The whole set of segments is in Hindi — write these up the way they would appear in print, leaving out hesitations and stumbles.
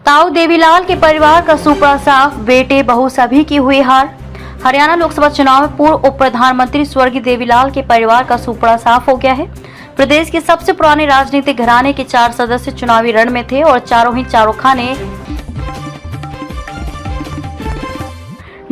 ताऊ देवीलाल के परिवार का सुपड़ा साफ, बेटे बहू सभी की हुई हार। हरियाणा लोकसभा चुनाव में पूर्व उप प्रधानमंत्री स्वर्गीय देवीलाल के परिवार का सुपड़ा साफ हो गया है। प्रदेश के सबसे पुराने राजनीतिक घराने के 4 सदस्य चुनावी रण में थे और चारों खाने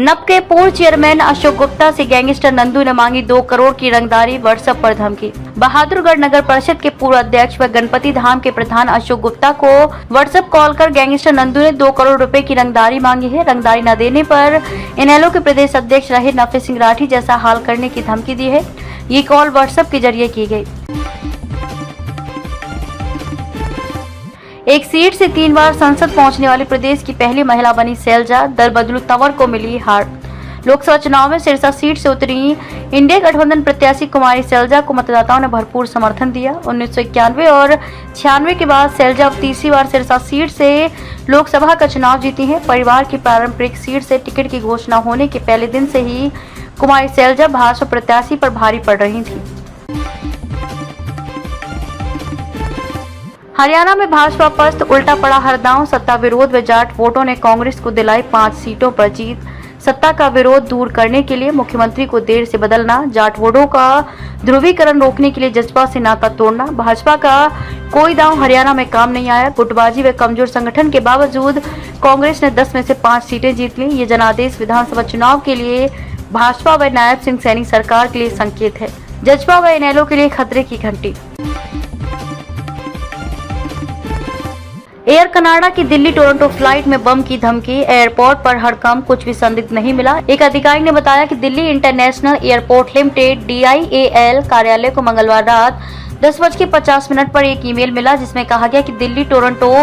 नप के पूर्व चेयरमैन अशोक गुप्ता से गैंगस्टर नंदू ने मांगी 2 करोड़ की रंगदारी, व्हाट्सएप पर धमकी। बहादुरगढ़ नगर परिषद के पूर्व अध्यक्ष व गणपति धाम के प्रधान अशोक गुप्ता को व्हाट्सएप कॉल कर गैंगस्टर नंदू ने 2 करोड़ रुपए की रंगदारी मांगी है। रंगदारी न देने पर इनेलो के प्रदेश अध्यक्ष रहे नफे सिंह राठी जैसा हाल करने की धमकी दी है। ये कॉल व्हाट्सएप के जरिए की गई। एक सीट से 3 बार संसद पहुंचने वाली प्रदेश की पहली महिला बनी शैलजा, दल बदलू तंवर को मिली हार। लोकसभा चुनाव में सिरसा सीट से उतरी इंडिया गठबंधन प्रत्याशी कुमारी शैलजा को मतदाताओं ने भरपूर समर्थन दिया। 1991 और 96 के बाद शैलजा अब तीसरी बार सिरसा सीट से लोकसभा का चुनाव जीती है। परिवार की पारंपरिक सीट से टिकट की घोषणा होने के पहले दिन से ही कुमारी शैलजा भाजपा प्रत्याशी पर भारी पड़ रही थी। हरियाणा में भाजपा पस्त उल्टा पड़ा हरदांव, सत्ता विरोध व जाट वोटों ने कांग्रेस को दिलाई 5 सीटों पर जीत। सत्ता का विरोध दूर करने के लिए मुख्यमंत्री को देर से बदलना, जाट वोटों का ध्रुवीकरण रोकने के लिए जसपा से नाता तोड़ना, भाजपा का कोई दांव हरियाणा में काम नहीं आया। गुटबाजी व कमजोर संगठन के बावजूद कांग्रेस ने 10 में से 5 सीटें जीत ली। ये जनादेश विधानसभा चुनाव के लिए भाजपा व नायब सिंह सैनी सरकार के लिए संकेत है। जसपा व इनेलो के लिए खतरे की घंटी। एयर कनाडा की दिल्ली टोरंटो फ्लाइट में बम की धमकी, एयरपोर्ट पर हड़कंप, कुछ भी संदिग्ध नहीं मिला। एक अधिकारी ने बताया कि Delhi international airport limited DIAL कार्यालय को मंगलवार रात 10:50 पर एक ईमेल मिला जिसमें कहा गया कि दिल्ली टोरंटो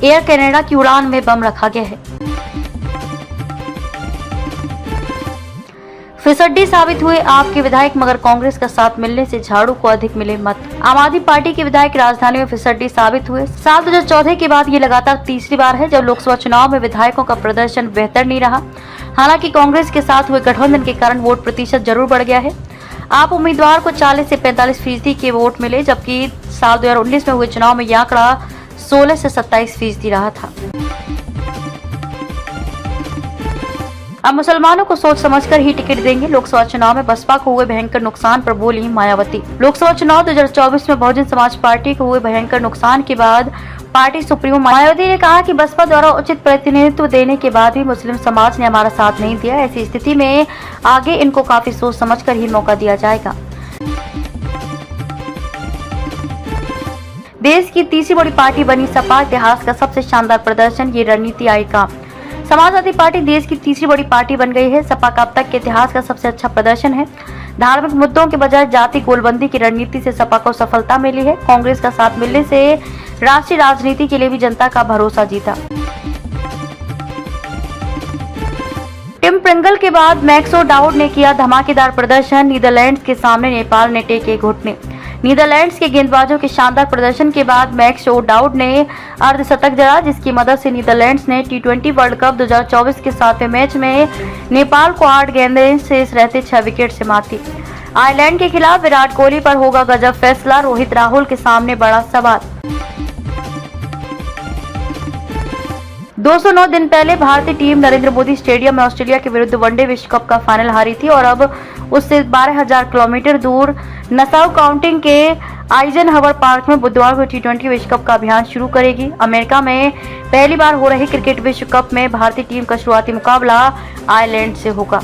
एयर कनाडा की उड़ान में बम रखा गया है। फिसड्डी साबित हुए आपके विधायक, मगर कांग्रेस का साथ मिलने से झाड़ू को अधिक मिले मत। आम आदमी पार्टी के विधायक राजधानी में फिसड्डी साबित हुए। साल 2014 के बाद ये लगातार तीसरी बार है जब लोकसभा चुनाव में विधायकों का प्रदर्शन बेहतर नहीं रहा। हालांकि कांग्रेस के साथ हुए गठबंधन के कारण वोट प्रतिशत जरूर बढ़ गया है। आप उम्मीदवार को 40 से 45% के वोट मिले, जबकि साल 2019 में हुए चुनाव में यह आंकड़ा 16 से 27% रहा था। अब मुसलमानों को सोच समझकर ही टिकट देंगे। लोकसभा चुनाव में बसपा को हुए भयंकर नुकसान पर बोली मायावती। लोकसभा चुनाव 2024 में बहुजन समाज पार्टी को हुए भयंकर नुकसान के बाद पार्टी सुप्रीमो मायावती ने कहा कि बसपा द्वारा उचित प्रतिनिधित्व देने के बाद भी मुस्लिम समाज ने हमारा साथ नहीं दिया। ऐसी स्थिति में आगे इनको काफी सोच समझकर ही मौका दिया जाएगा। देश की तीसरी बड़ी पार्टी बनी सपा, इतिहास का सबसे शानदार प्रदर्शन, ये रणनीति आई काम। समाजवादी पार्टी देश की तीसरी बड़ी पार्टी बन गई है। सपा का अब तक के इतिहास का सबसे अच्छा प्रदर्शन है। धार्मिक मुद्दों के बजाय जाति गोलबंदी की रणनीति से सपा को सफलता मिली है। कांग्रेस का साथ मिलने से राष्ट्रीय राजनीति के लिए भी जनता का भरोसा जीता। टिम प्रिंगल के बाद मैक्स ओडाउड ने किया धमाकेदार प्रदर्शन। नीदरलैंड्स के सामने नेपाल ने टेके घुटने। नीदरलैंड्स के गेंदबाजों के शानदार प्रदर्शन के बाद मैक्स ओडाउड ने अर्धशतक जड़ा, जिसकी मदद से नीदरलैंड्स ने T20 वर्ल्ड कप 2024 के 7वें मैच में नेपाल को 8 गेंदें शेष रहते 6 विकेट से मात दी। आयरलैंड के खिलाफ विराट कोहली पर होगा गजब फैसला, रोहित राहुल के सामने बड़ा सवाल। 209 दिन पहले भारतीय टीम नरेंद्र मोदी स्टेडियम में ऑस्ट्रेलिया के विरुद्ध वनडे विश्व कप का फाइनल हारी थी और अब उससे 12,000 किलोमीटर दूर नसाउ काउंटी के आइजनहवर पार्क में बुधवार को T20 विश्व कप का अभियान शुरू करेगी। अमेरिका में पहली बार हो रहे क्रिकेट विश्व कप में भारतीय टीम का शुरुआती मुकाबला आयरलैंड से होगा।